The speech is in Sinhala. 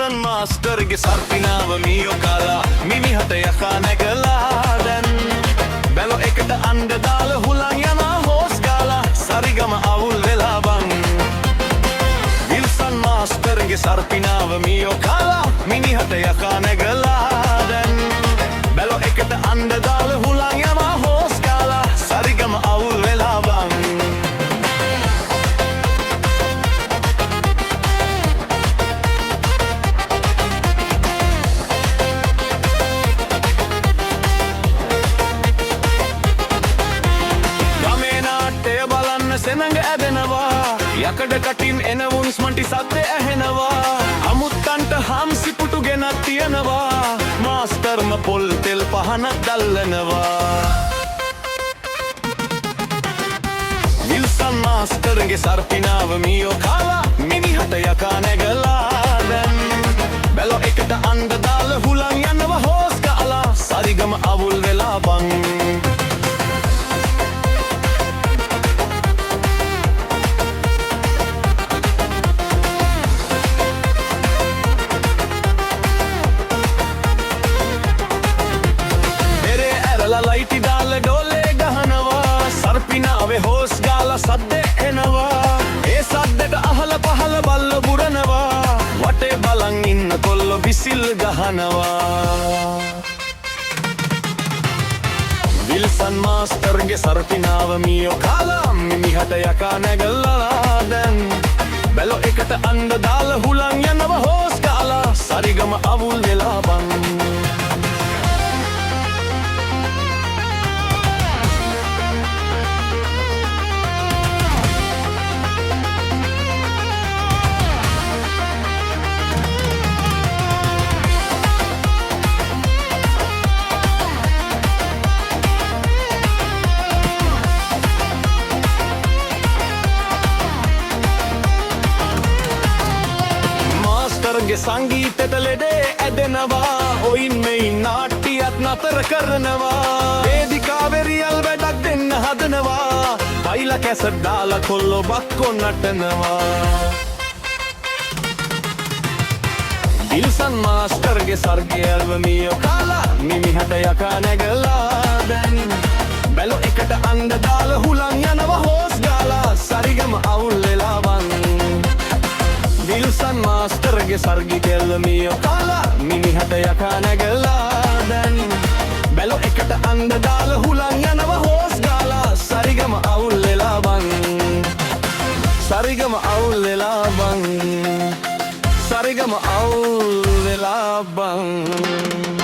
විල්සන් මාස්ටර්ගේ සර්පිනාව මීයෝ කාලා මිනිහට යකා නැගලා දැන් බැලෝ එකට අඬ දාලා හුලං යනවා හොස් ගාලා සරිගම අවුල් වෙලා බං විල්සන් මාස්ටර්ගේ සර්පිනාව මීයෝ කාලා මිනිහට යකා නැගලා දැන් බැලෝ එකට අඬ දාලා හුලං යනවා හොස් ගාලා සරිගම අවුල් වෙලා බං සෙනඟ ඇදෙනවා යකඩ කටින් එන වුන්ස් මන්ටි සද්දේ ඇහෙනවා අමුත්තන්ට හම්සි පුටු ගෙනත් තියනවා මාස්ටර්ම පොල් තෙල් පහනක් දල්ලනවා විල්සන් මාස්ටර්ගේ සර්පිනාව මීයෝ කාලා මිනිහට යකා නැගලා දැන් බැලෝ එකට අඬ දාලා හුලං යනවා හොස් ගාලා සරිගම අවුල් වෙලා බං ලයිටි දාලා ඩෝලේ ගහනවා සර්පිනාවේ හොස් ගාලා සද්දේ එනවා ඒ සද්දට අහල පහල බල්ල බුරනවා වටේ බලන් ඉන්න කොල්ල විසිල් ගහනවා විල්සන් මාස්ටර්ගේ සර්පිනාව මීයෝ කාලා මිනිහට යකා නැගලා දැන් බැලෝ එකට අඬ දාලා හුලං යනවා හොස් ගාලා සරිගම අවුල් වෙලා බං මාස්ටර්ගේ සංගීතයට ලෙඩේ ඇදෙනවා ඔයින් මෙයින් නාට්‍යයක් නතර කරනවා වේදිකාවේ රියල් වැඩක් දෙන්න හදනවා බයිලා කැසට් දාලා කොල්ලෝ බක්කෝ නටනවා විල්සන් මාස්ටර්ගේ සර්ගයල්ව මීයෝ කාලා මිනිහට යකා නැගලා දැන් බැලෝ එකට අඬ දාලා හුලං යනවා හොස් ගාලා සරිගම අවුල් වෙලා බං විල්සන් මාස්ටර්ගේ සර්ගිකෙල්ල මීයෝ කාලා මිනිහට යකා නැගලා දැන් බැලෝ එකට අඬ දාලා හුලං යනවා හොස් ගාලා සරිගම අවුල් වෙලා බං සරිගම අවුල් වෙලා බං සරිගම අවුල් වෙලා බං